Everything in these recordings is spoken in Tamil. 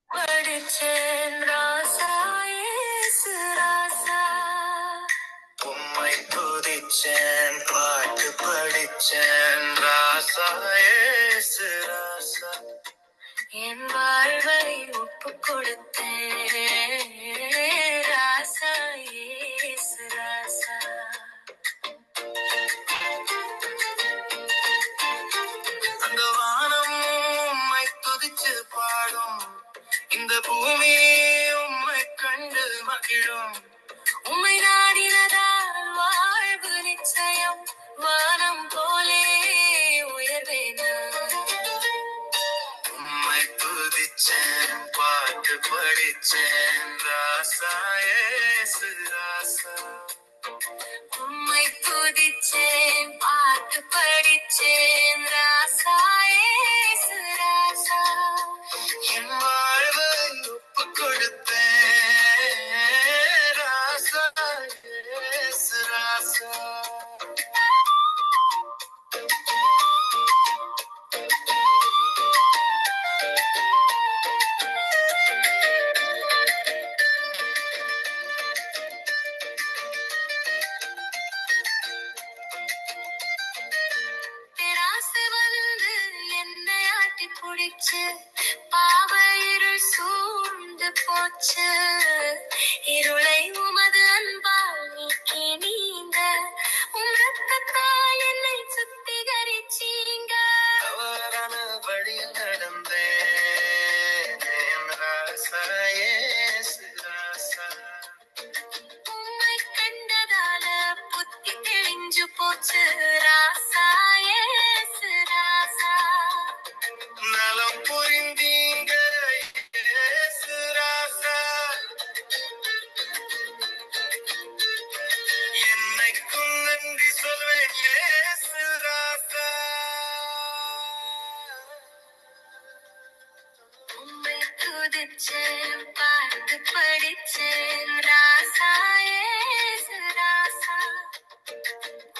படிச்சேன் ராசா ஏசு ராசா. உம்மை துதிச்சேன் பாட்டு படிச்சேன் ராசா ஏசு ராசா. என் வாழ்வை ஒப்பு கொடுத்தேன் ராசா ஏசு ராசா. அந்த வானம் உம்மை துதிச்சு பாடும், இந்த பூமி உம்மை கண்டு மகிழும். உம்மை நாடினதால் வாழ்வு நிச்சயம், வானம் போலே உயர்வேன. உம்மை துதிச்சேன் பாட்டு படிச்சேன் ராசா ஏசு ராசா. உம்மை துதிச்சேன் பாட்டு படிச்சேன் ராசா ஏசு ராசா. என் வாழ்வை ஒப்பு கொடுத்தேன் ராசா ஏசு ராசா. பேராசை வந்து என்னை ஆட்டி குடிச்சு, பாவ இருள் சூழ்ந்து போச்சு. இருளை உமது அன்பால் நீக்கி நீங்க, உம் ரத்தத்தால் என்னை சுத்திகரிச்சீங்க. தவறான வழியில் நடந்தேன் ராசா ஏசு ராசா. உம்மை கண்டதால புத்தி தெளிஞ்சு போச்சு ராசா ஏசு ராசா. நலம் புரிந்தீங்க ஏசு ராசா. என்னைக்கும் நன்றி சொல்வேன் ஏசு ராசா. உம்மை துதிச்சேன் பாட்டு படிச்சேன் ராசா ஏசு ராசா.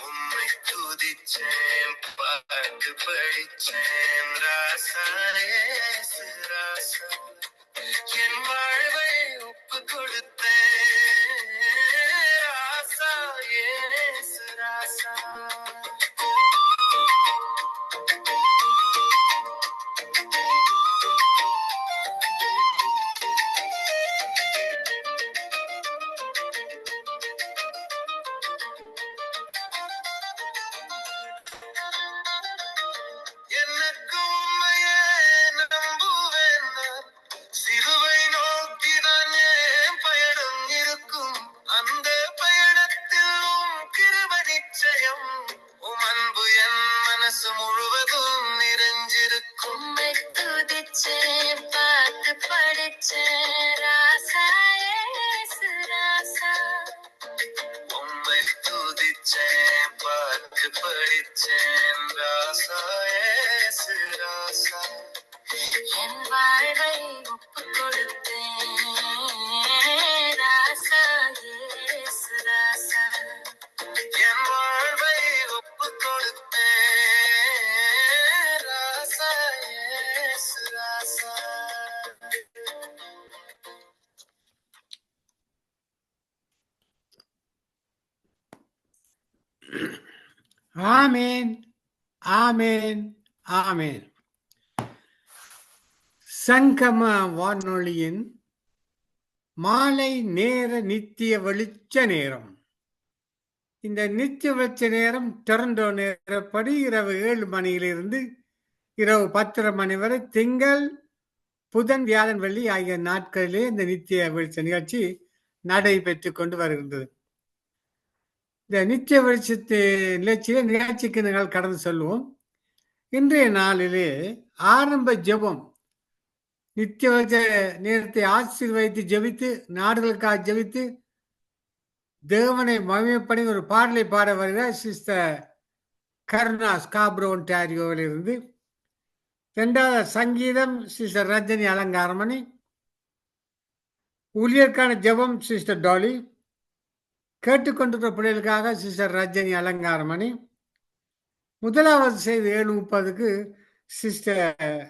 உம்மை துதிச்சேன் பாட்டு படிச்சேன் ராசா ஏசு ராசா. என் வாழ்வை ஒப்பு கொடுத்தேன் ராசா ஏசு ராசா. எனக்கு உண்மையே நம்புவேன் நான். சிலுவை நோக்கிதான் என் பயணம் இருக்கும். அந்த பயணத்தில் உம் கிருபை நிச்சயம். உம் அன்பு என் மனசு முழுவதும் நிறைஞ்சிருக்கும். உம்மை துதிச்சேன் பாட்டு படிச்சேன் ராசா ஏசு ராசா. உம்மை துதிச்சேன் பாட்டு படிச்சேன் ராசா ஏசு ராசா. என் வாழ்வை ஒப்பு கொடுத்தேன் ராசா ஏசு ராசா. என் வாழ்வை ஒப்பு கொடுத்தேன் ராசா ஏசு ராசா. ஆமேன், ஆமேன், ஆமேன். சங்கம வானொலியின் மாலை நேர நித்திய வெளிச்ச நேரம். இந்த நித்திய வெளிச்ச நேரம் டொரண்டோ நேரப்படி இரவு 7 மணியிலிருந்து இரவு 10:30 மணி வரை, திங்கள் புதன் வியாழன் வெள்ளி ஆகிய நாட்களிலே இந்த நித்திய வெளிச்ச நிகழ்ச்சி நடைபெற்று கொண்டு வருகின்றது. இந்த நித்திய வெளிச்சத்து நிகழ்ச்சிக்கு நாங்கள் கடந்து செல்வோம். இன்றைய நாளிலே ஆரம்ப ஜெபம், நித்திய வெளிச்ச நேரத்தை ஆசீர்வதித்து ஜெபித்து, நாடுகளுக்காக ஜெபித்து, தேவனை மகிமைப்படி ஒரு பாடலை பாட வருகிறார் சிஸ்டர் கருணா ஸ்காப்ரோ ஒன்டாரியோவிலிருந்து. 2வது சங்கீதம் சிஸ்டர் ரஜினி அலங்காரமணி. ஊழியர்க்கான ஜெபம் சிஸ்டர் டாலி. கேட்டுக்கொண்டிருக்கிற பிள்ளைகளுக்காக சிஸ்டர் ரஜினி அலங்காரமணி. முதலாவது செய்தி 7:30க்கு சிஸ்டர்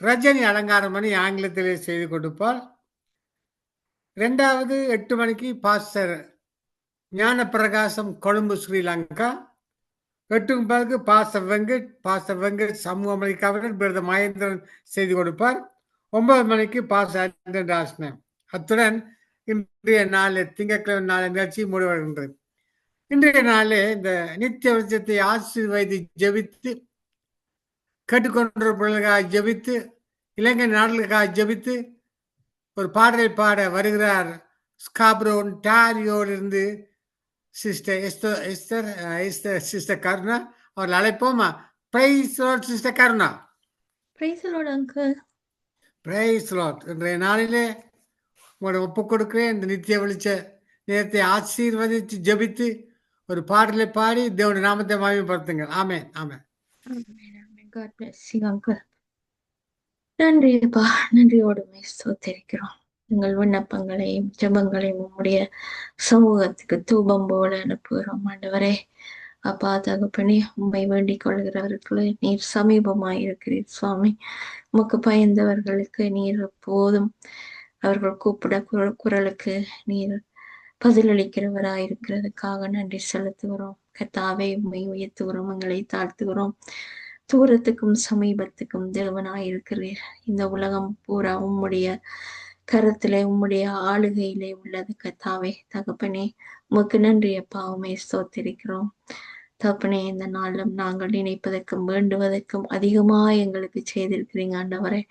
ரஜினி அலங்காரம் பண்ணி ஆங்கிலத்திலே செய்து கொடுப்பார். 2வது 8 மணிக்கு பாஸ்டர் ஞானப்பிரகாசம் கொழும்பு ஸ்ரீலங்கா. 8:30க்கு பாஸ்டர் வெங்கட் சமூக அமெரிக்காவுடன் பிரதர் மகேந்திரன் செய்து கொடுப்பார். 9 மணிக்கு பாஸ்டர் ஆண்டன் ராஸ்னன். அத்துடன் இன்றைய நாள் திங்கட்கிழமை நாள் நிகழ்ச்சி முடிவடைகின்றது. இன்றைய நாளே இந்த நித்திய வெளிச்சத்தை ஆசீர்வதி ஜெபித்து, கேட்டுக்கொண்டிருப்பவர்களுக்காக ஜெபித்து, இலங்கை நாடுகளுக்காக ஜெபித்து ஒரு பாடலை பாட வருகிறார். ஸ்காப்ரோ ஒன்டாரியோவிலிருந்து சிஸ்டர் கருணா. அவர்கள் அழைப்போமா? Praise Lord sister Karuna. Praise Lord uncle. Praise Lord. இன்றைய நாளிலே உங்களோட ஒப்புக் கொடுக்கிறேன். இந்த நித்திய வெளிச்ச நேரத்தை ஆசீர்வதித்து ஜெபித்து ஒரு பாடலை பாடி தேவனுடைய நாமத்தை மகிமைப்படுத்துங்கள். ஆமென் ஆமென். God bless you, uncle. நன்றி அப்பா, நன்றியோடு ஸ்தோத்திரிக்கிறோம். எங்கள் விண்ணப்பங்களையும் ஜெபங்களையும் உம்முடைய சமூகத்துக்கு தூபம் போல அனுப்புகிறோம் ஆண்டவரே. அப்பா தகப்பனே, உம்மை வேண்டிக் கொள்கிறவர்களே நீர் சமீபமாய் இருக்கிறீர் சுவாமி. உமக்கு பயந்தவர்களுக்கு நீர் எப்போதும் அவர்கள் கூப்பிட குரலுக்கு நீர் பதிலளிக்கிறவராயிருக்கிறதுக்காக நன்றி செலுத்துகிறோம். கர்த்தாவே, உம்மை உயர்த்துகிறோம், எங்களை தாழ்த்துகிறோம். தூரத்துக்கும் சமீபத்துக்கும் தேவனாயிருக்கிறீர். இந்த உலகம் பூரா உம்முடைய கரத்திலே உம்முடைய ஆளுகையிலே உள்ளது கர்த்தாவே. தகப்பனே, உமக்கு நன்றி அப்பா, உம்மை ஸ்தோத்திரிக்கிறோம். தகப்பனே, இந்த நாளிலும் நாங்கள் நினைப்பதற்கும் வேண்டுவதற்கும் அதிகமாக எங்களுக்கு செய்திருக்கிறீங்க ஆண்டவரே.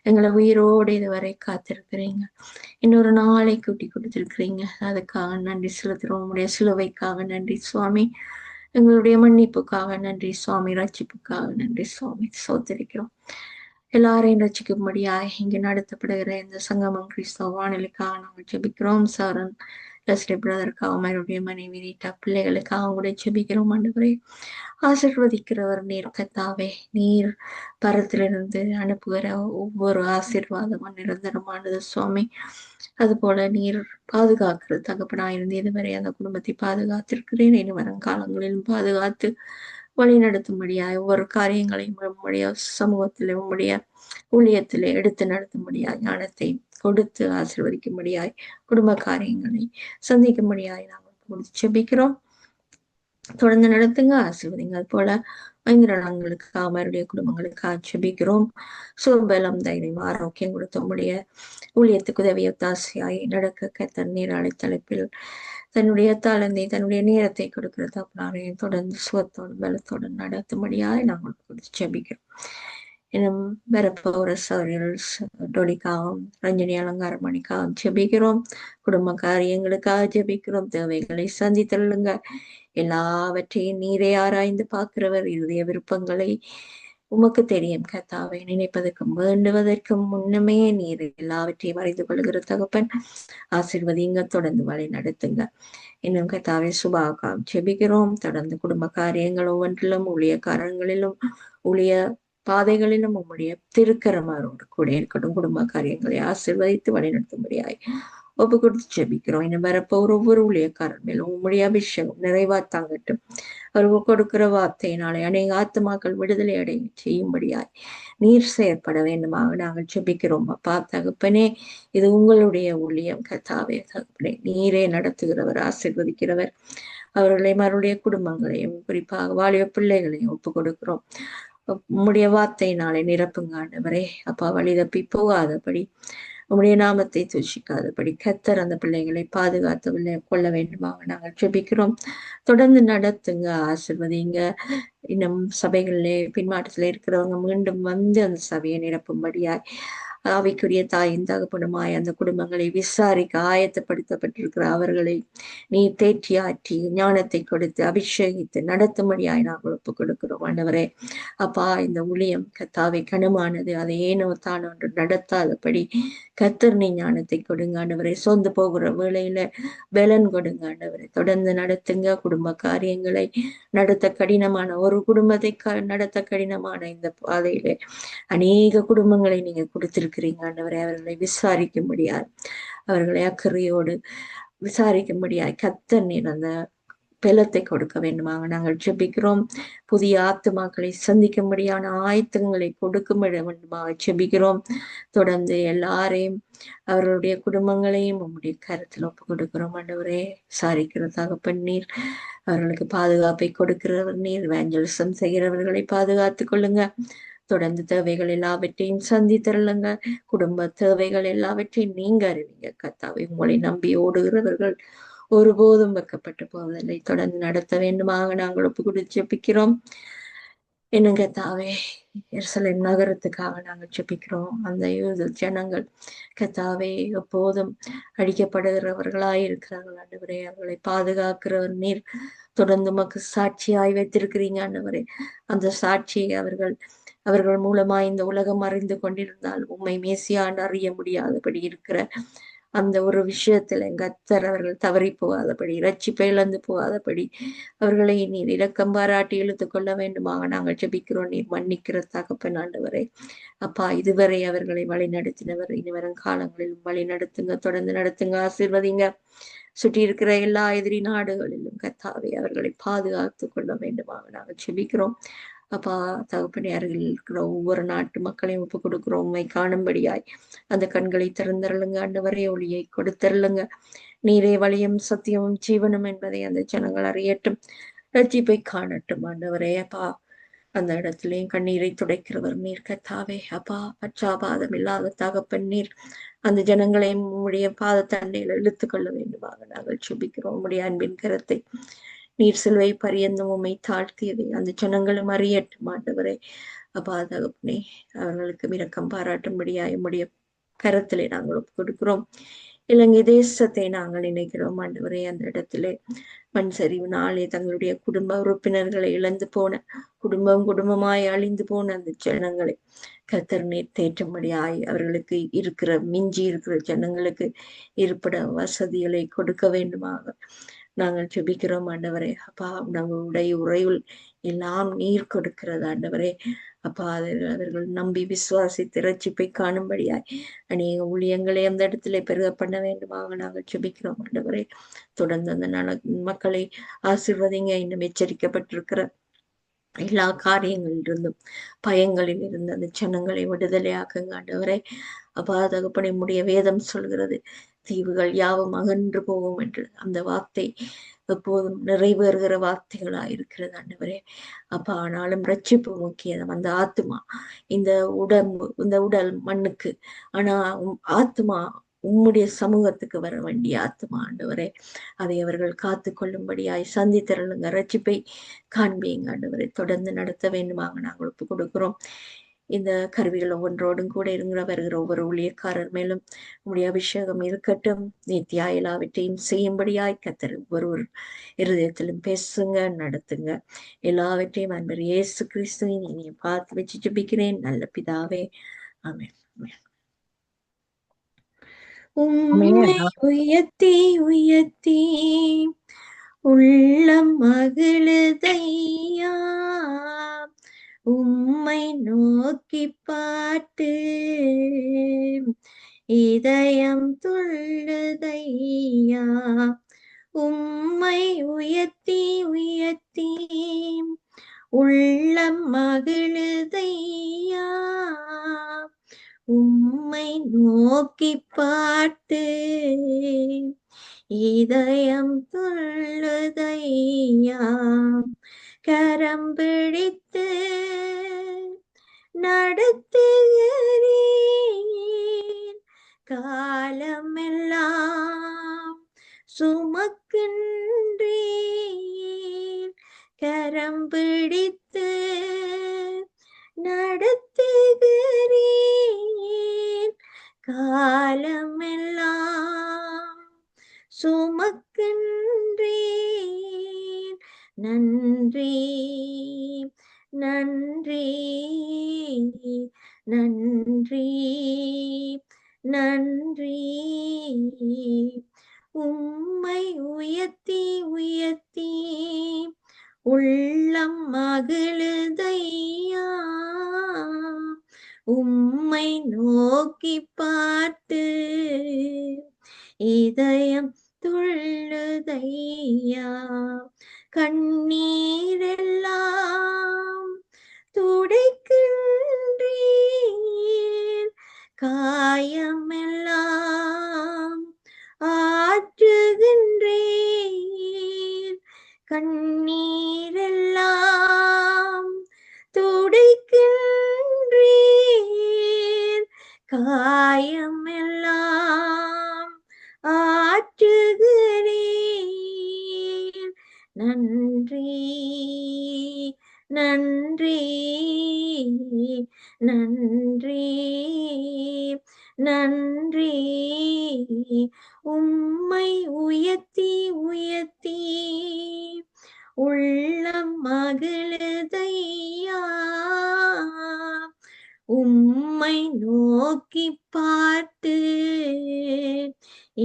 எங்களை உயிரோடு இதுவரை காத்திருக்கிறீங்க. இன்னொரு நாளை கூட்டி கொடுத்திருக்கிறீங்க. அதுக்காக நன்றி செலுத்துகிறோம். உங்களுடைய சிலுவைக்காக நன்றி சுவாமி. எங்களுடைய மன்னிப்புக்காக நன்றி சுவாமி. ரட்சிப்புக்காக நன்றி சுவாமி. சோதரிக்கிறோம். எல்லாரையும் ரட்சிக்கும்படியாய் இங்கு நடத்தப்படுகிற இந்த சங்கமம் கிறிஸ்தவ வானிலைக்காக நாங்கள் ஜெபிக்கிறோம். சாரன் லஸ்லி பிரதருக்காக, அவருடைய மனைவி ரீட்டா பிள்ளைகளுக்காக கூட ஜெபிக்கிறோம் ஆண்டவரே. ஆசீர்வதிக்கிறவர் நீர் கர்த்தாவே. நீர் பரத்திலிருந்து அனுப்புகிற ஒவ்வொரு ஆசீர்வாதமும் நிரந்தரமானது சுவாமி. அதுபோல நீர் பாதுகாக்கிற தகப்பனாயிருந்து இதுவரை அந்த குடும்பத்தை பாதுகாத்திருக்கிறேன். இனி வரும் காலங்களிலும் பாதுகாத்து வழி நடத்தும்படியாய் ஒவ்வொரு காரியங்களையும் உம்முடைய சமூகத்திலே உம்முடைய ஊழியத்திலே எடுத்து நடத்தும்படியாய் ஞானத்தை கொடுத்து ஆசீர்வதிக்கும்படியாய் குடும்ப காரியங்களை சந்திக்கும்படியாய் நாங்கள் ஜெபிக்கிறோம். தொடர்ந்து நடத்துங்க, ஆசீர்வதிங்க. அது போல மந்திரணங்களுக்கு அவருடைய குடும்பங்களுக்கு ஜெபிக்கிறோம். சுபபலம், தைரியம், ஆரோக்கியம் கொடுத்த உம்முடைய ஊழியத்துக்கு உதவி ஒத்தாசையாய் நடக்க கர்த்தர் நீராளி தலைப்பில் தன்னுடைய தாளந்தை தன்னுடைய நேரத்தை கொடுக்கிற தப்புனாரையும் தொடர்ந்து சுகத்தோடு பலத்தோடு நடத்தும்படியாய் நாங்கள் ஜெபிக்கிறோம். இன்னும் வரப்போகிற சௌரியல் டொலிக்காகவும் ரஞ்சனி அலங்காரமணிக்காகவும் ஜெபிக்கிறோம். குடும்ப காரியங்களுக்காக ஜெபிக்கிறோம். தேவைகளை சந்தித்தள்ளுங்க. எல்லாவற்றையும் நீரே ஆராய்ந்து பார்க்கிறவர். இருதய விருப்பங்களை உமக்கு தெரியும் கர்த்தாவை. நினைப்பதற்கும் வேண்டுவதற்கும் முன்னமே நீர் எல்லாவற்றையும் அறிந்து கொள்கிற தகப்பன். ஆசீர்வதிங்க, தொடர்ந்து வழி நடத்துங்க. இன்னும் கர்த்தாவை சுபாக்காம் ஜெபிக்கிறோம். தொடர்ந்து குடும்ப காரியங்கள் ஒவ்வொன்றிலும் ஊழியக்காரங்களிலும் ஊழிய பாதைகளிலும் உம்முடைய திருக்கரமாரோடு கூட இருக்கட்டும். குடும்ப காரியங்களை ஆசீர்வதித்து வழிநடத்தும்படியாய் ஒப்பு கொடுத்து ஜெபிக்கிறோம். இன்னும் வரப்போகிற ஒவ்வொரு ஊழியக்காரன் மேலும் உம்முடைய அபிஷேகம் நிறைவா தாங்கட்டும். அவர்கள் கொடுக்கிற வார்த்தையினாலே அநேக ஆத்துமாக்கள் விடுதலை அடைய செய்யும்படியாய் நீர் செயற்பட வேண்டுமாக நாங்கள் ஜெபிக்கிறோம். அப்பா தகப்பனே, இது உங்களுடைய ஊழியம் கர்த்தாவே. தகப்பனே, நீரே நடத்துகிறவர், ஆசீர்வதிக்கிறவர். அவர்களை மறுடைய குடும்பங்களையும் குறிப்பாக வாலிப பிள்ளைகளையும் ஒப்பு கொடுக்கிறோம். உம்முடைய வார்த்தையினாலே நிரப்புங்க ஆண்டவரே. அப்பா, வழி தப்பி போகாதபடி உம்முடைய நாமத்தை தூஷிக்காதபடி கர்த்தர் அந்த பிள்ளைகளை பாதுகாத்து கொள்ள வேண்டுமாக நாங்கள் ஜெபிக்கிறோம். தொடர்ந்து நடத்துங்க, ஆசீர்வதிங்க. இன்னும் சபைகளிலே பின்மாற்றத்தில் இருக்கிறவங்க மீண்டும் வந்து அந்த சபையை நிரப்பும்படியாய் ஆவிக்குரிய தாயின் தகப்பனுமாய் அந்த குடும்பங்களை விசாரிக்க ஆயத்தப்படுத்தப்பட்டிருக்கிற அவர்களை நீ தேற்றி ஆற்றி ஞானத்தை கொடுத்து அபிஷேகித்து நடத்தும்படியாய் நாங்கள் ஒப்பு கொடுக்கிறோம் ஆண்டவரே. அப்பா, இந்த ஊழியம் கர்த்தாவே கனமானது. அதை ஏனோ தான் ஒன்று நடத்தாதபடி கர்த்தர் நீ ஞானத்தை கொடுங்க ஆண்டவரே. சொந்து போகிற வேளையில பலன் கொடுங்க ஆண்டவரே. தொடர்ந்து நடத்துங்க. குடும்ப காரியங்களை நடத்த கடினமான ஒரு குடும்பத்தை நடத்த கடினமான இந்த பாதையில அநேக குடும்பங்களை நீங்க கொடுத்திருக்கிறீங்க ஆண்டவரே. அவர்களை விசாரிக்கும்படியாய், அவர்களை அக்கறையோடு விசாரிக்கும்படியாய் கர்த்தர் நீர் அந்த பலத்தை கொடுக்க வேண்டுமாக நாங்கள் ஜெபிக்கிறோம். புதிய ஆத்துமாக்களை சந்திக்கும்படியான ஆயத்தங்களை கொடுக்க வேண்டுமாக ஜெபிக்கிறோம். தொடர்ந்து எல்லாரையும் அவர்களுடைய குடும்பங்களையும் உம்முடைய கருத்தில் ஒப்பு கொடுக்கிறோம். ஆண்டவரே, சாரிக்கிற தகப்பன் நீர், அவர்களுக்கு பாதுகாப்பை கொடுக்கிறவர் நீர், எவாஞ்சலிசம் செய்கிறவர்களை பாதுகாத்துக் கொள்ளுங்க. தொடர்ந்து தேவைகள் எல்லாவற்றையும் சந்தித்தருளுங்க. குடும்ப தேவைகள் எல்லாவற்றையும் நீங்க அறிவீங்க கர்த்தாவே. உங்களை நம்பி ஓடுகிறவர்கள் ஒருபோதும் வெக்கப்பட்டு போவதில்லை. தொடர்ந்து நடத்த வேண்டுமாக நாங்கள் ஒப்பு கொடுத்து ஜெபிக்கிறோம். என்னங்க கர்த்தாவே, எருசலேம் நகரத்துக்காக நாங்கள் ஜெபிக்கிறோம். அந்த யூத ஜனங்கள் கர்த்தாவே எப்போதும் அழிக்கப்படுகிறவர்களாய் இருக்கிறார்கள். ஆண்டவரே, அவர்களை பாதுகாக்கிறவர் நீர். தொடர்ந்து உமக்கு சாட்சியாய் வைத்திருக்கிறீங்க ஆண்டவரே. அந்த சாட்சியை அவர்கள் மூலமா இந்த உலகம் அறிந்து கொண்டிருந்தால் உம்மை மேசியாண்டு அறிய முடியாதபடி இருக்கிற அந்த ஒரு விஷயத்துல கர்த்தர் அவர்கள் தவறி போகாதபடி, ரட்சிப்பை இழந்து போகாதபடி அவர்களை நீர் இரக்கம் பாராட்டி இழுத்து கொள்ள வேண்டுமாக நாங்கள் ஜெபிக்கிறோம். நீர் மன்னிக்கிற தகப்பன் ஆண்டவரே. அப்பா, இதுவரை அவர்களை வழி நடத்தினவர் இனி வரும் காலங்களிலும் வழி நடத்துங்க, தொடர்ந்து நடத்துங்க, ஆசீர்வதிங்க. சுற்றி இருக்கிற எல்லா எதிரி நாடுகளிலும் கர்த்தாவே அவர்களை பாதுகாத்து கொள்ள வேண்டுமாக நாங்கள் ஜெபிக்கிறோம். அப்பா தகப்பனே, அருகில் இருக்கிற ஒவ்வொரு நாட்டு மக்களையும் ஒப்பு கொடுக்கிறோம். உண்மை காணும்படியாய் அந்த கண்களை திறந்தருளுங்க ஆண்டவரே. ஒளியை கொடுத்தருளுங்க. நீரே வழியும் சத்தியமும் ஜீவனும் என்பதை அந்த ஜனங்கள் அறியட்டும், ரட்சிப்பை காணட்டும் ஆண்டவரே. அப்பா, அந்த இடத்திலேயும் கண்ணீரை துடைக்கிறவர் நீர் கர்த்தாவே. அப்பா, பச்சாபாதம் இல்லாத தகப்பன் நீர். அந்த ஜனங்களையும் உம்முடைய பாதத்தண்டையில் இழுத்து கொள்ள வேண்டுமாக நாங்கள் சுபிக்கிறோம். உம்முடைய அன்பின் கரத்தை நீர் சிலுவை பரியந்தம் உம்மை தாழ்த்தியதை அந்த ஜனங்களும் அறியட்டும் ஆண்டவரே. அப்பா தகப்பனே, அவர்களுக்கு இரக்கம் பாராட்டும்படியாய் உம்முடைய கரத்திலே நாங்கள் ஒப்பு கொடுக்கிறோம். இலங்கை தேசத்தை நாங்கள் நினைக்கிறோம் ஆண்டவரே. அந்த இடத்திலே மண் சரிவினாலே தங்களுடைய குடும்ப உறுப்பினர்களை இழந்து போன, குடும்பமாய் அழிந்து போன அந்த ஜனங்களை கர்த்தர் நீர் தேற்றும்படியாய் அவர்களுக்கு இருக்கிற மிஞ்சி இருக்கிற ஜனங்களுக்கு இருப்பிட வசதிகளை கொடுக்க வேண்டுமாக நாங்கள் ஜெபிக்கிறோம் ஆண்டவரே. அப்பா, உணவு, உடை, உறையுள் எல்லாம் நீர் கொடுக்கிறது ஆண்டவரே. அப்பா, அவர்கள் நம்பி விசுவாசித்து ரட்சிப்பை காணும்படியாய் அநேக ஊழியங்களை அந்த இடத்துல பெருக பண்ண வேண்டுமாக நாங்கள் ஜெபிக்கிறோம் ஆண்டவரே. தொடர்ந்து அந்த மக்களை ஆசீர்வதிங்க. இன்னும் எச்சரிக்கப்பட்டிருக்கிற எல்லா காரியங்களிலிருந்தும் பயங்களில் இருந்து அந்த ஜனங்களை விடுதலையாக்குங்க ஆண்டவரே. அப்பா தகப்பனே, உம்முடைய வேதம் சொல்கிறது, தீவுகள் யாவும் அகன்று போகும் என்று. அந்த வார்த்தை எப்போதும் நிறைவேறுகிற வார்த்தைகளா இருக்கிறது ஆண்டவரே. அப்பா, ஆனாலும் ரட்சிப்பு முக்கியம். அந்த ஆத்மா, இந்த உடல் மண்ணுக்கு, ஆனா ஆத்மா உம்முடைய சமூகத்துக்கு வர வேண்டிய ஆத்மா ஆண்டவரே. அதை அவர்கள் காத்து கொள்ளும்படியாய் சந்தித்தருளுங்க. ரட்சிப்பை காண்பீங்க ஆண்டவரை. தொடர்ந்து நடத்த வேண்டுமாக நாங்கள் ஒப்பு கொடுக்கிறோம். இந்த கருவிகள் ஒவ்வொன்றோடும் கூட வருகிற ஒவ்வொரு ஊழியக்காரர் மேலும் உங்களுடைய அபிஷேகம் இருக்கட்டும். நீத்தியா எல்லாவற்றையும் செய்யும்படியாய் கர்த்தர் ஒவ்வொரு இருதயத்திலும் பேசுங்க, நடத்துங்க. எல்லாவற்றையும் அன்பர் இயேசு கிறிஸ்துவின் இனிய பார்த்து வச்சு ஜெபிக்கிறேன் நல்ல பிதாவே, ஆமென். உம்மை உயர்த்தி உயர்த்தி உள்ளம் மகிழுதையா, உம்மை நோக்கி பாட்டு இதயம் துள்ளுதையா. உம்மை உயர்த்தி உயர்த்தி உள்ளம் மகிழுதையா, உம்மை நோக்கி பாட்டு இதயம் துள்ளுதையா. கரம் பிடித்து நடத்துகிறீர், காலமெல்லாம் சுமக்கின்றீர். கரம் பிடித்து நடத்துகிறீர், காலமெல்லாம் சுமக்கின்றீர். நன்றி நன்றி நன்றி நன்றி. உம்மை உயர்த்தி உயர்த்தி உள்ளம் மகிழுதையா, உம்மை நோக்கி பார்த்து இதயம் துள்ளுதையா. கண்ணீரெல்லாம் துடைக்கின்றீர், காயமெல்லாம் ஆற்றுகின்றீர். கண்ணீரெல்லாம் துடைக்கின்றீர், காயமெல்லாம் ஆற்றுகிறீர். நன்றி நன்றி நன்றி நன்றி. உம்மை உயர்த்தி உயர்த்தி உள்ளம் மகிழுதையா. உம்மை நோக்கி பார்த்து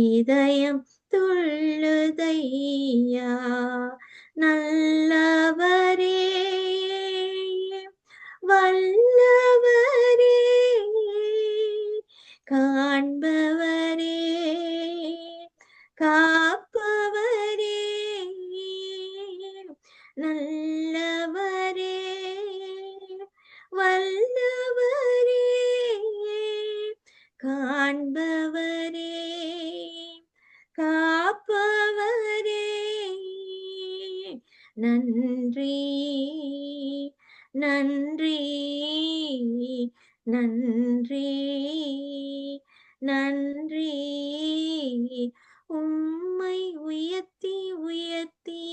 இதயம் துள்ளுதையா. நல்லவரே வல்லவரே காண்பவரே காப்பவரே. நல்லவரே வல்லவரே காண்பவரே காப்பவரே. நன்றி நன்றி நன்றி நன்றி. உம்மை உயர்த்தி உயர்த்தி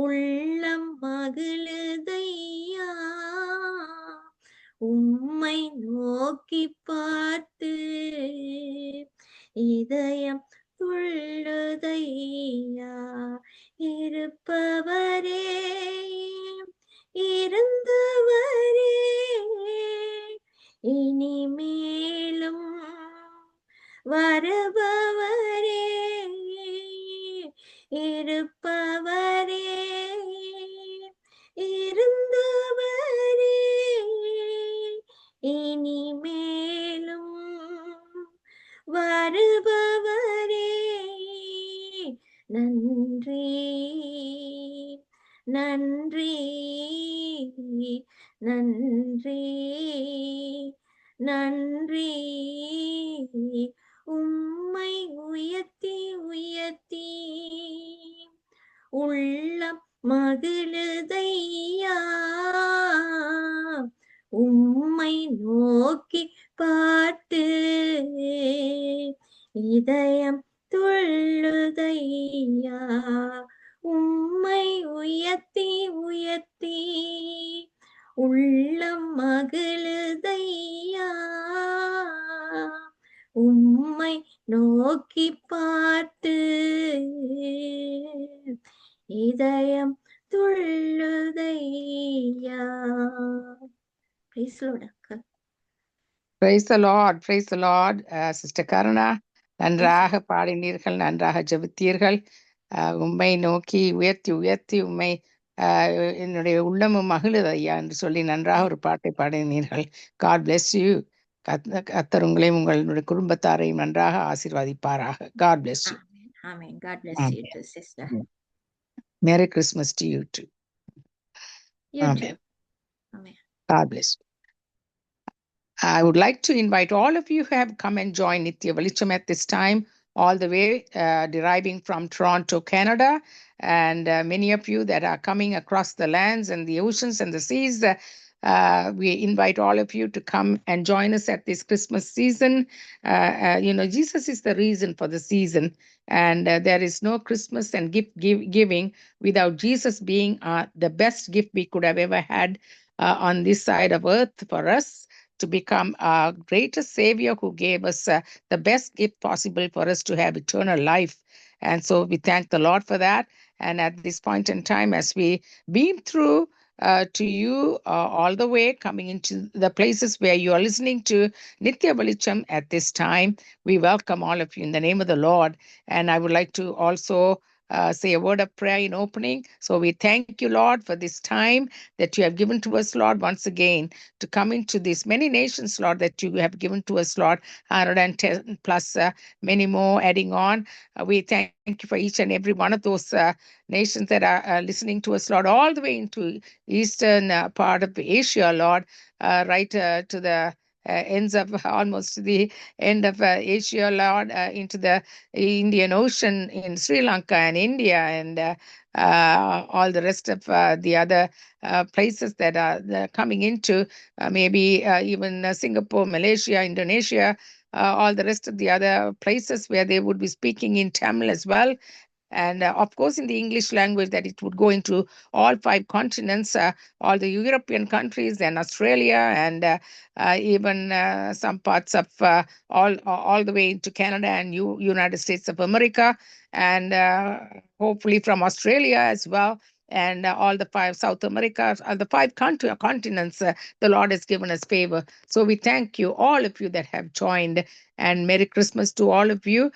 உள்ளம் மகிழுதையா. உம்மை நோக்கி பார்த்து இதயம் துள்ளுதையா. இருப்பவரே இருந்தவரே இனிமேலும் வருபவரே. இருப்பவரே இருந்தவரே இனிமேலும் வருபவரே. நன்றி நன்றி நன்றி நன்றி. உம்மை உயர்த்தி உயர்த்தி உள்ளம் மகிழுதையா. உம்மை நோக்கி பார்த்து இதயம் துள்ளுதையா. உம்மை உயர்த்தி உயர்த்தி உள்ளம் மகிழுதையா. உம்மை நோக்கி பார்த்து இதயம் துள்ளுதையா. Praise the Lord, uncle. Praise the Lord, praise the Lord. Sister Karuna, நன்றாக பாடினீர்கள், நன்றாக ஜெபித்தீர்கள். உம்மை நோக்கி உயர்த்தி உயர்த்தி உம்மை என்னுடைய உள்ளமும் மகிழுது ஐயா என்று சொல்லி நன்றாக ஒரு பாட்டை பாடினீர்கள். God bless you. கர்த்தர் உங்களையும் உங்களுடைய குடும்பத்தாரையும் நன்றாக ஆசீர்வதிப்பாராக. God bless you. Amen. God bless you too, sister. Merry Christmas to you too. You Amen. too. Amen. God bless you. I would like to invite all of you who have come and joined Nitya Velicham at this time, all the way deriving from Toronto, Canada, and many of you that are coming across the lands and the oceans and the seas. We invite all of you to come and join us at this Christmas season. Jesus is the reason for the season, and there is no Christmas and gift giving without Jesus being the best gift we could have ever had on this side of earth for us, to become our greatest Savior who gave us the best gift possible for us to have eternal life. And so we thank the Lord for that. And at this point in time, as we beam through to you all the way, coming into the places where you are listening to Nitya Velicham at this time, we welcome all of you in the name of the Lord. And I would like to also say a word of prayer in opening. So we thank you, Lord, for this time that you have given to us, Lord, once again, to come into these many nations, Lord, that you have given to us, Lord, 110 plus many more adding on. We thank you for each and every one of those nations that are listening to us, Lord, all the way into eastern part of Asia, Lord, right to the ends of almost the end of Asia, Lord, into the Indian Ocean in Sri Lanka and India and all the rest of the other places that are coming into maybe even Singapore, Malaysia, Indonesia, all the rest of the other places where they would be speaking in Tamil as well. And of course, in the English language, that it would go into all 5 continents, all the European countries, and Australia, and even some parts of all the way into Canada and United States of America, and hopefully from Australia as well. And all the 5 South America, the 5 continents, the Lord has given us favor. So we thank you, all of you that have joined, and Merry Christmas to all of you.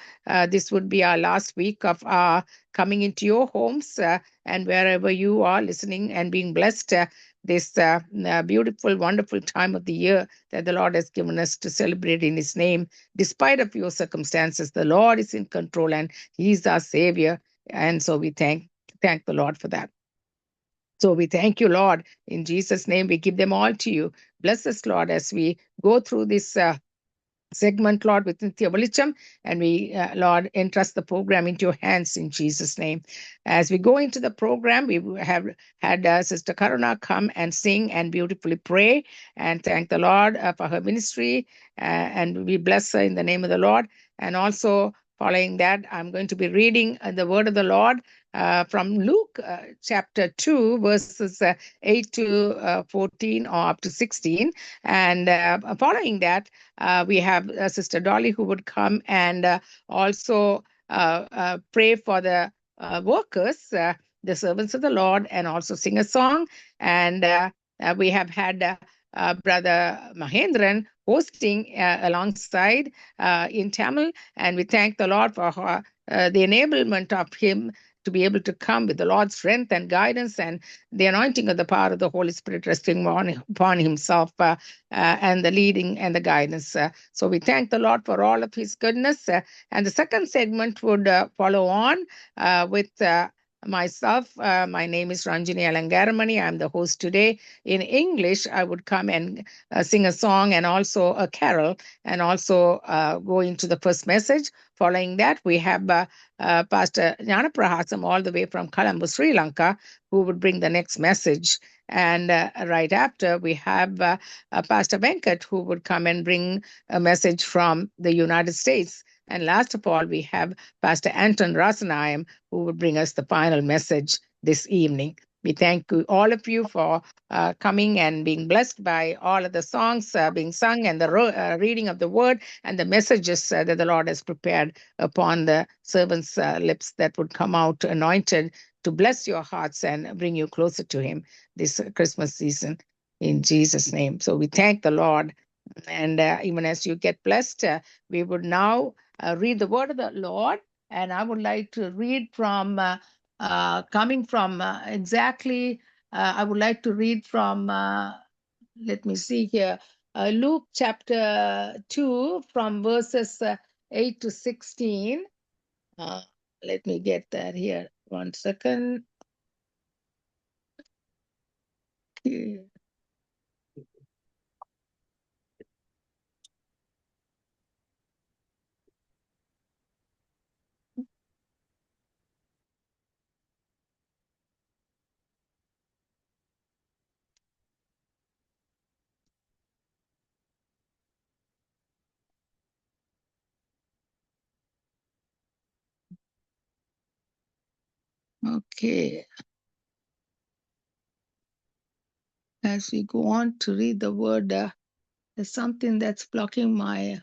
This would be our last week of our coming into your homes and wherever you are listening and being blessed this beautiful, wonderful time of the year that the Lord has given us to celebrate in His name. Despite of your circumstances, the Lord is in control and He is our Savior. And so we thank the Lord for that. So we thank you, Lord. In Jesus' name, we give them all to you. Bless us, Lord, as we go through this segment, Lord, with Nithya Velicham, and we, Lord, entrust the program into your hands in Jesus' name. As we go into the program, we have had Sister Karuna come and sing and beautifully pray and thank the Lord for her ministry, and we bless her in the name of the Lord. And also, following that, I'm going to be reading the word of the Lord from Luke chapter 2, verses 8 to 14 or up to 16. And following that, we have Sister Dolly who would come and also pray for the workers, the servants of the Lord, and also sing a song. And we have had Brother Mahendran hosting alongside in Tamil. And we thank the Lord for the enablement of him to be able to come with the Lord's strength and guidance and the anointing of the power of the Holy Spirit resting upon himself and the leading and the guidance. So we thank the Lord for all of his goodness. And the second segment would follow on with myself. My name is Ranjini Alangaramani. I'm the host today. In English, I would come and sing a song and also a carol and also go into the first message. Following that, we have Pastor Jnana Prahasam all the way from Colombo, Sri Lanka, who would bring the next message. And right after, we have Pastor Venkat, who would come and bring a message from the United States. And last of all, we have Pastor Anton Rasanayam, who would bring us the final message this evening. We thank all of you for coming and being blessed by all of the songs being sung and the reading of the word and the messages that the Lord has prepared upon the servants' lips that would come out anointed to bless your hearts and bring you closer to Him this Christmas season in Jesus' name. So we thank the Lord. And even as you get blessed, we would now read the word of the Lord. And I would like to read from coming from exactly, I would like to read from, let me see here, Luke chapter 2 from verses 8 to 16. Let me get that here. 1 second. Okay. Okay. As we go on to read the word, there's something that's blocking my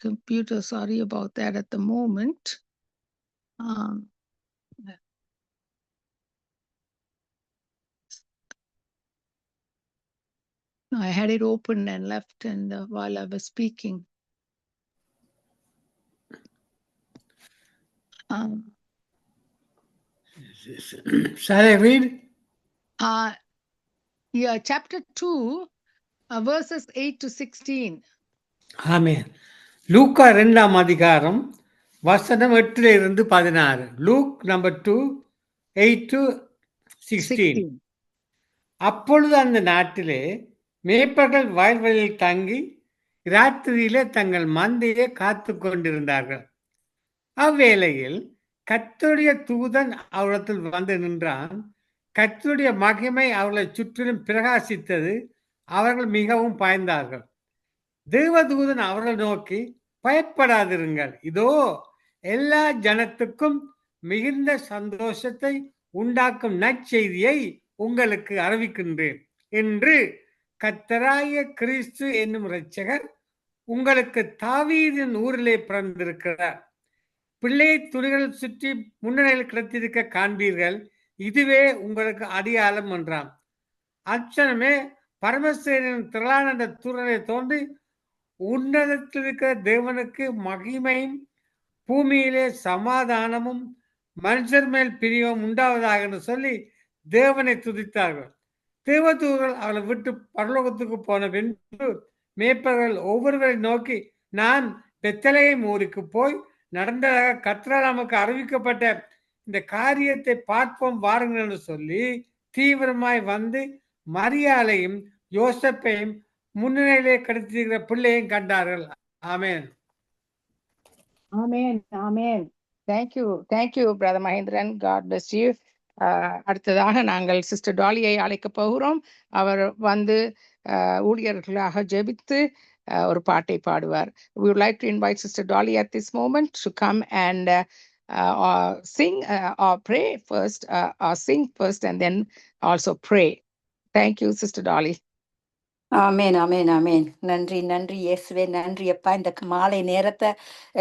computer. Sorry about that at the moment. I had it open and left and while I was speaking. Shall I read? Yeah, chapter 2, verses 8 to 16. ஆமென். லூக்கா 2ஆம் அதிகாரம் வசனம் 8-16. Luke number 2, 8-16. 16. அப்பொழுது அந்த நாட்டிலே மேய்ப்பர்கள் வயல்வெளியில் தங்கி ராத்திரியிலே தங்கள் மந்தையை காத்து கொண்டிருந்தார்கள். அவ்வேளையில் கர்த்தருடைய தூதன் அவரிடத்தில் வந்து நின்றான். கர்த்தருடைய மகிமை அவர்களை சுற்றிலும் பிரகாசித்தது. அவர்கள் மிகவும் பயந்தார்கள். தேவதூதன் அவர்களை நோக்கி, பயப்படாதிருங்கள், இதோ எல்லா ஜனத்துக்கும் மிகுந்த சந்தோஷத்தை உண்டாக்கும் நற்செய்தியை உங்களுக்கு அறிவிக்கின்றேன் என்று கர்த்தராகிய கிறிஸ்து என்னும் இரட்சகர் உங்களுக்கு தாவீதின் ஊரிலே பிறந்திருக்கிறார். பிள்ளை துணிகள் சுற்றி முன்னணியில் கிடத்திருக்க காண்பீர்கள், இதுவே உங்களுக்கு அடையாளம் என்றான். அச்சனமே பரமசேனின் திரளான தூரரை தோன்றி, உன்னதத்தில் இருக்கிற தேவனுக்கு மகிமையும் பூமியிலே சமாதானமும் மனுஷர் மேல் பிரியவும் உண்டாவதாக என்று சொல்லி தேவனை துதித்தார்கள். தேவதூதர்கள் அவளை விட்டு பரலோகத்துக்கு போன பின்பு மேய்ப்பர்கள் ஒவ்வொருவரை நோக்கி, நான் பெத்லகேம் ஊருக்கு போய் நடந்ததாக கர்த்தரால் நமக்கு அறிவிக்கப்பட்ட இந்த காரியத்தை பார்ப்போம் வாருங்கள் என்று சொல்லி தீவிரமாய் வந்து மரியாளையும் யோசப்பையும் முன்னிலையிலே கிடைத்திருக்கிற பிள்ளையும் கண்டார்கள். ஆமென். Amen. Amen. Thank you. Thank you, Brother Mahindran. God bless you. அடுத்ததாக நாங்கள் சிஸ்டர் டாலியை அழைக்க போகிறோம். அவர் வந்து ஊழியர்களாக ஜெபித்து ஒரு பாட்டை பாடுவார். We would like to invite Sister Dolly at this moment to come and sing or pray first, or sing first and then also pray. Thank you, Sister Dolly. ஆமேன் ஆமேன் ஆமேன். நன்றி நன்றி இயேசுவே, நன்றி அப்பா. இந்த மாலை நேரத்தை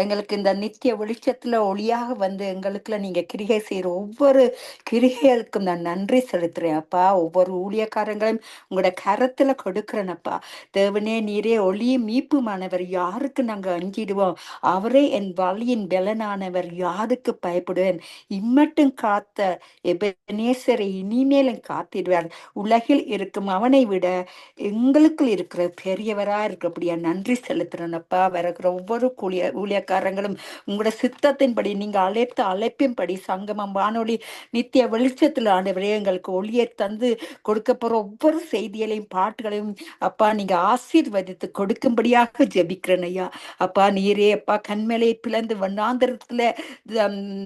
எங்களுக்கு இந்த நித்திய வெளிச்சத்துல ஒளியாக வந்து எங்களுக்குள்ள நீங்க கிரிகை செய்யற ஒவ்வொரு கிரிகைகளுக்கும் நான் நன்றி செலுத்துறேன் அப்பா. ஒவ்வொரு ஊழியக்காரங்களையும் உங்களோட கரத்துல கொடுக்குறேனப்பா. தேவனே, நீரே ஒளியும் மீப்புமானவர், யாருக்கு நாங்க அஞ்சிடுவோம்? அவரே என் வழியின் பலனானவர், யாருக்கு பயப்படுவேன்? இம்மட்டும் காத்த எபனேசரை இனிமேலும் காத்திடுவார். உலகில் இருக்கும் அவனை விட எங்களுக்குள் இருக்கிற பெரியவரா இருக்கிறபடியா நன்றி செலுத்துறேனப்பா. வருகிற ஒவ்வொரு ஊழியக்காரங்களும் உங்களோட சித்தத்தின்படி நீங்க அழைத்த அழைப்பின்படி சங்கமம் வானொலி நித்திய வெளிச்சத்துல ஆண்டவரே எங்களுக்கு ஒளியை தந்து கொடுக்க போற ஒவ்வொரு செய்திகளையும் பாட்டுகளையும் அப்பா நீங்க ஆசீர்வதித்து கொடுக்கும்படியாக ஜெபிக்கிறேன் ஐயா. அப்பா நீரே அப்பா கண்மலை பிளந்து வண்ணாந்திரத்துல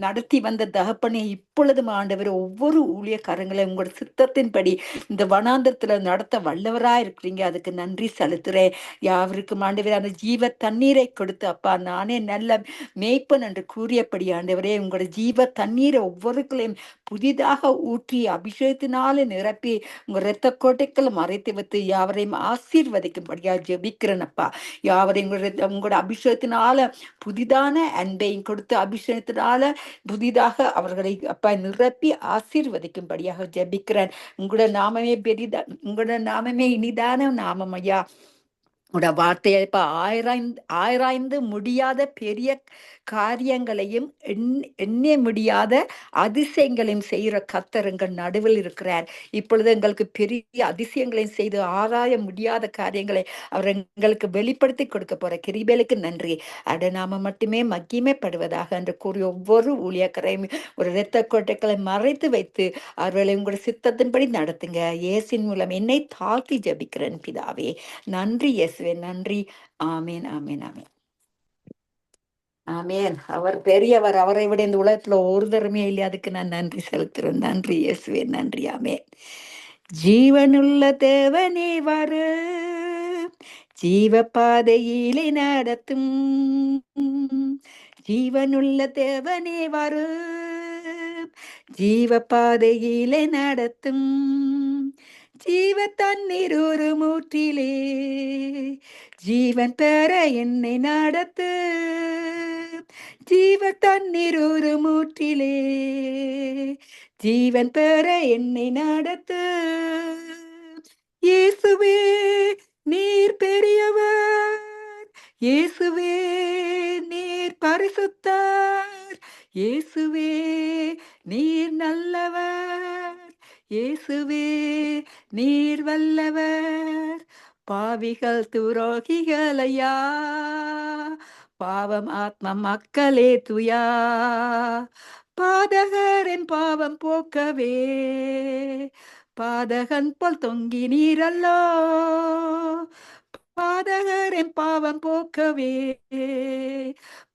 நடத்தி வந்த தகப்பனே, இப்பொழுதும் ஆண்டவர் ஒவ்வொரு ஊழியக்காரங்களையும் உங்களோட சித்தத்தின்படி இந்த வனாந்திரத்துல நடத்த வல்லவரா இருக்கிறீங்க. அதுக்கு நன்றி செலுத்துறேன். யாவருக்கும் ஆண்டவரே அந்த ஜீவ தண்ணீரை கொடுத்து அப்பா நானே நல்ல மேய்ப்பன் என்று கூறியபடி ஆண்டவரே உங்களோட ஜீவ தண்ணீரை ஒவ்வொருக்களையும் புதிதாக ஊற்றி அபிஷேகத்தினால நிரப்பி உங்க இரத்த கோட்டைகள் மறைத்து வைத்து யாவரையும் ஆசீர்வதிக்கும்படியா ஜெபிக்கிறேன் அப்பா. யாவரையும் உங்களோட அபிஷேகத்தினால புதிதான அன்பையும் கொடுத்து அபிஷேகத்தினால புதிதாக அவர்களை அப்பா நிரப்பி ஆசீர்வதிக்கும்படியாக ஜெபிக்கிறேன். உங்களோட நாமமே பெரிதா, உங்களோட நாமமே இனிதான நாமம் ஐயா. உட வார்த்தையை இப்ப ஆராய்ந்து முடியாத பெரிய காரியங்களையும் எண்ண முடியாத அதிசயங்களையும் செய்கிற கர்த்தர் எங்கள் நடுவில் இருக்கிறார். இப்பொழுது எங்களுக்கு பெரிய அதிசயங்களையும் செய்து ஆராய முடியாத காரியங்களை அவர் எங்களுக்கு வெளிப்படுத்தி கொடுக்க போற கிருபைக்கு நன்றி. அட நாம மட்டுமே மகிமைப்படுவதாக என்று கூறி ஒவ்வொரு ஊழியக்காரையும் ஒரு இரத்த கோட்டைகளை மறைத்து வைத்து அவர்களை உங்களோட சித்தத்தின்படி நடத்துங்க. இயேசின் மூலம் என்னை தாழ்த்தி ஜபிக்கிறேன் பிதாவே. நன்றி இயேசுவே, நன்றி. ஆமேன் ஆமேன் ஆமேன் ஆமேன். அவர் பெரியவர், அவரை விட இந்த உலகத்துல ஒரு தரமே இல்லை. அதுக்கு நான் நன்றி செலுத்துறேன். நன்றி இயேசுவே, நன்றி. ஆமேன். ஜீவனுள்ள தேவனே வர ஜீவ பாதையிலே நடத்தும், ஜீவனுள்ள தேவனே வர ஜீவ பாதையிலே நடத்தும், ஜீவ தண்ணீர் ஒரு மூற்றிலே ஜீவன் பெற என்னை நடத்து, ஜீவ தண்ணீர் ஒரு மூற்றிலே ஜீவன் பெற என்னை நடத்து. இயேசுவே நீர் பெரியவர், இயேசுவே நீர் பரிசுத்தர், இயேசுவே நீர் நல்லவர். இயேசுவே நீர் வல்லவர். பாவிகள் துரோகிகளையா, பாவம் ஆத்ம மக்களே துயா, பாதகரின் பாவம் போக்கவே பாதகன் போல் தொங்கி நீரல்லோ, பாதகரின் பாவம் போக்கவே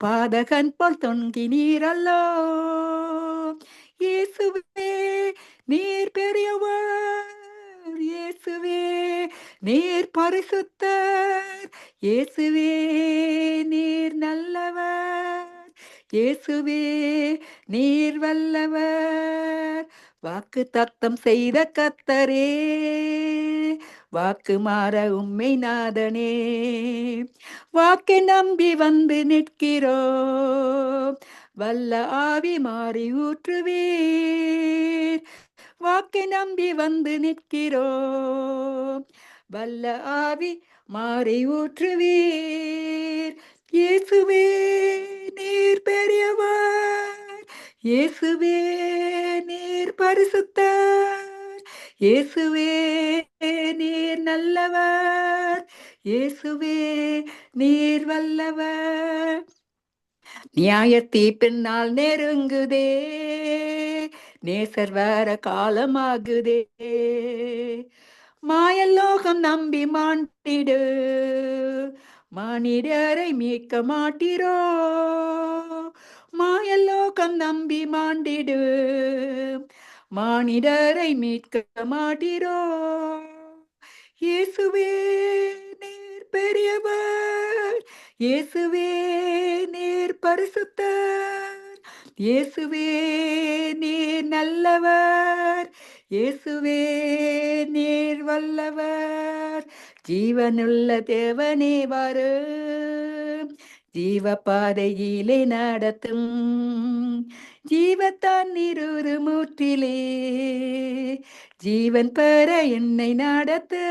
பாதகன் போல் தொங்கி நீரல்லோ. இயேசுவே நீர் பெரியவர். இயேசுவே நீர் பரிசுத்தர். இயேசுவே நீர் நல்லவர். இயேசுவே நீர் வல்லவர். வாக்கு தத்தம் செய்த கர்த்தரே, வாக்கு மாற உம்மை நாதனே, வாக்கை நம்பி வந்து நிற்கிறோம். வல்ல ஆவி மாறி ஊற்றுவீர். வாக்கை நம்பி வந்து நிற்கிறோம். வல்ல ஆவி மாறி ஊற்றுவீர். இயேசுவே நீர் பெரியவர். இயேசுவே நீர் பரிசுத்தர். இயேசுவே நீர் நல்லவர். இயேசுவே நீர் வல்லவர். நியாய தீர்ப்பினால் நெருங்குதே, நேசர் வர காலமாகுதே. மாயலோகம் நம்பி மாண்டிடு, மானிடரை மீட்க மாட்டீரோ. மாயலோகம் நம்பி மாண்டிடு, மானிடரை மீட்க மாட்டீரோ. இயேசுவே நீர் பெரியவர். இயேசுவே நீர் பரிசுத்தர். இயேசுவே நீர் நல்லவர். இயேசுவே நீர் வல்லவர். ஜீவனுள்ள தேவனே வரும், ஜீவ பாதையிலே நடத்தும். ஜீவத்தான் நீரூறு மூற்றிலே, ஜீவன் பெற என்னை நடத்து.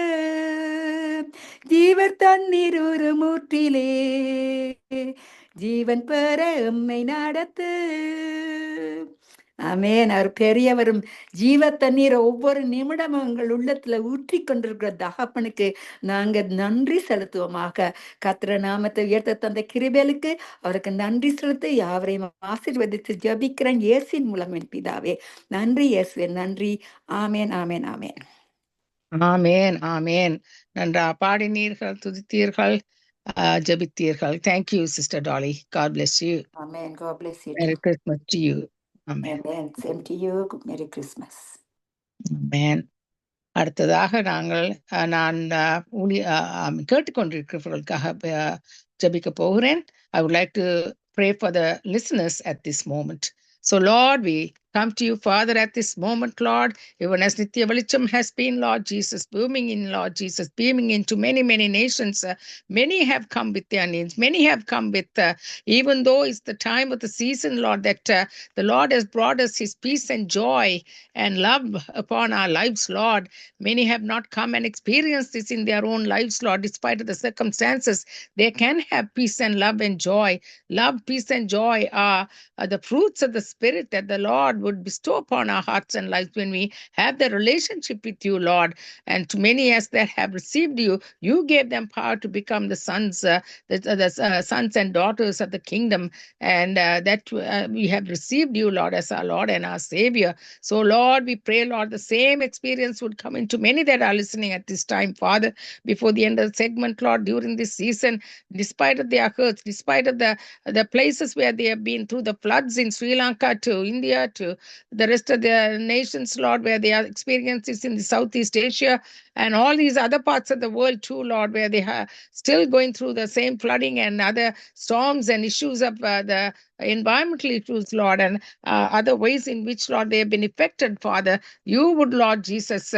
ஜீவத்தான் நீரூறு மூற்றிலே, ஜீவன் பெற எம்மை நடத்து. ஆமேன். அவர் பெரியவரும் ஜீவ தண்ணீரை ஒவ்வொரு நிமிடமும் எங்கள் உள்ளத்துல ஊற்றி கொண்டிருக்கிற தகப்பனுக்கு நாங்க நன்றி செலுத்துவோமாக. கர்த்தர் நாமத்தை உயர்த்த தந்த கிருபைகளுக்கு அவருக்கு நன்றி செலுத்தி யாவரையும் ஆசீர்வதித்து ஜெபிக்கிறேன் இயேசுவின் மூலம் என் பிதாவே. நன்றி இயேசுவே, நன்றி. ஆமேன் ஆமேன் ஆமேன். ஆமேன் ஆமேன். நன்றா பாடினீர்கள், துதித்தீர்கள், ஜெபித்தீர்கள். Thank you, Sister Dolly. God bless you. Amen. God bless you. Merry Christmas to you. Amen. Amen. Same to you. Merry Christmas. Amen. அடுத்ததாக நான் கேட்டுக்கொண்டிருக்கிறவர்களுக்காக ஜெபிக்க போகிறேன். I would like to pray for the listeners at this moment. So Lord, we come to you, Father, at this moment, Lord, even as Nitya Velicham has been, Lord Jesus, booming in, Lord Jesus, beaming into many, many nations. Many have come with their needs. Many have come with, even though it's the time of the season, Lord, that the Lord has brought us his peace and joy and love upon our lives, Lord. Many have not come and experienced this in their own lives, Lord, despite of the circumstances. They can have peace and love and joy. Love, peace, and joy are the fruits of the Spirit that the Lord would bestow upon our hearts and lives when we have the relationship with you, Lord. And to many as that have received you, you gave them power to become the sons, sons and daughters of the kingdom, and that we have received you, Lord, as our Lord and our Savior. So, Lord, we pray, Lord, the same experience would come into many that are listening at this time, Father, before the end of the segment, Lord, during this season, despite of their hurts, despite of the places where they have been through the floods in Sri Lanka to India to the rest of the nations, Lord, where they are experiencing in the Southeast Asia and all these other parts of the world too, Lord, where they are still going through the same flooding and other storms and issues of the environmental issues, Lord, and other ways in which, Lord, they have been affected, Father. You would, Lord Jesus,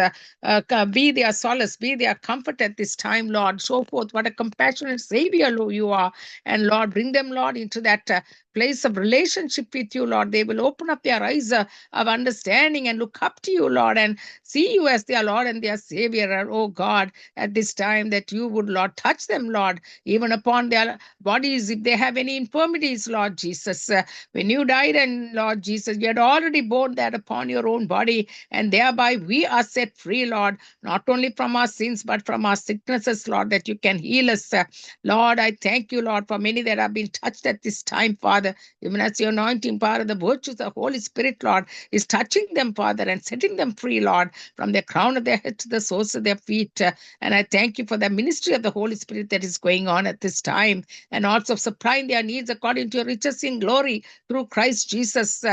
be their solace, be their comfort at this time, Lord. So forth, what a compassionate Savior you are. And Lord, bring them, Lord, into that place of relationship with you, Lord. They will open up their eyes of understanding and look up to you, Lord, and see you as their Lord and their Savior. Oh God, at this time that you would, Lord, touch them, Lord, even upon their bodies if they have any infirmities, Lord Jesus. When you died, and Lord Jesus, you had already borne that upon your own body, and thereby we are set free, Lord, not only from our sins, but from our sicknesses, Lord, that you can heal us. Lord, I thank you, Lord, for many that have been touched at this time, Father, even as your anointing power, the virtues of the Holy Spirit, Lord, is touching them, Father, and setting them free, Lord, from the crown of their head to the soles of their feet. And I thank you for the ministry of the Holy Spirit that is going on at this time, and also supplying their needs according to your riches in glory through Christ Jesus.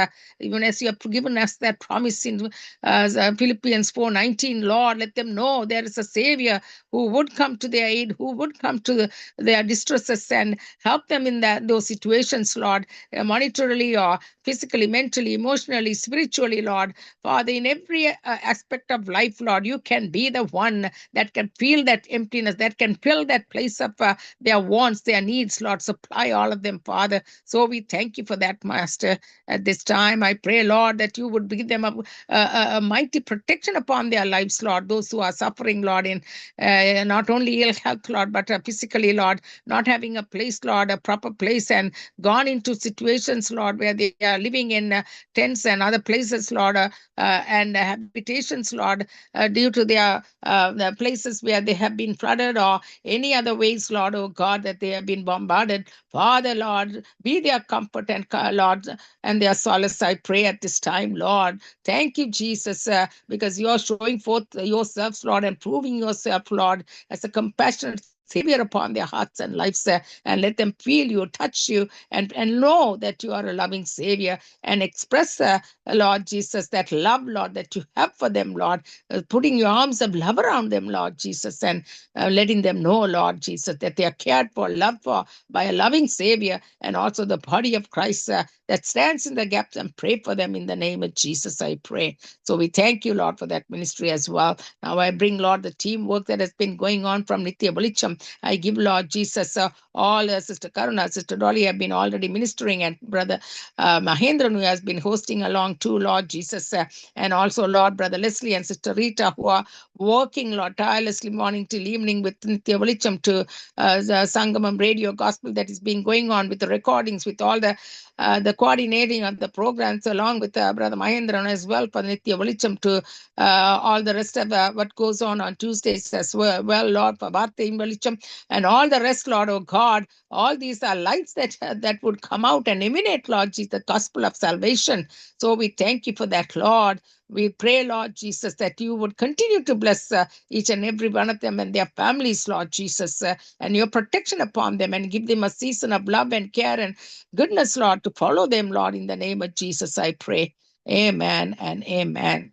Even as you have given us that promise in Philippians 4:19, Lord, let them know there is a Savior who would come to their aid, who would come to their distresses and help them in those situations, Lord, monetarily or physically, mentally, emotionally, spiritually, Lord. Father, in every aspect of life, Lord, you can be the one that can feel that emptiness, that can fill that place of their wants, their needs, Lord. Supply all of them, Father. So we thank you for that, Master. At this time, I pray, Lord, that you would give them a mighty protection upon their lives, Lord. Those who are suffering, Lord, in not only ill health, Lord, but physically, Lord, not having a place, Lord, a proper place, and gone into situations, Lord, where they are living in tents and other places, Lord, and habitations, Lord, due to their the places where they have been flooded or any other ways, Lord, oh God, that they have been bombarded. Father, Lord, be their comfort and Lord, and their solace, I pray at this time, Lord. Thank you, Jesus, because you are showing forth yourselves, Lord, and proving yourself, Lord, as a compassionate Savior upon their hearts and lives, and let them feel you, touch you, and know that you are a loving Savior, and express, Lord Jesus, that love, Lord, that you have for them, Lord, putting your arms of love around them, Lord Jesus, and letting them know, Lord Jesus, that they are cared for, loved for by a loving Savior, and also the body of Christ that stands in the gaps, and pray for them in the name of Jesus, I pray. So we thank you, Lord, for that ministry as well. Now I bring, Lord, the teamwork that has been going on from Nitya Velicham. I give, Lord Jesus, all Sister Karuna, Sister Dolly have been already ministering, and Brother Mahendran, who has been hosting along too, Lord Jesus, and also, Lord, Brother Leslie and Sister Rita, who are working, Lord, tirelessly morning till evening with Nitya Velicham to the Sangamam radio gospel that is being going on with the recordings, with all the coordinating of the programs, along with Brother Mahendran as well for Nitya Velicham, to all the rest of what goes on Tuesdays as well, Lord, for Bharti in Velicham, and all the rest, Lord, oh God. All these are lights that would come out and emanate, Lord Jesus, the gospel of salvation. So we thank you for that, Lord. We pray, Lord Jesus, that you would continue to bless each and every one of them and their families, Lord Jesus, and your protection upon them, and give them a season of love and care and goodness, Lord, to follow them, Lord, in the name of Jesus, I pray. Amen and amen.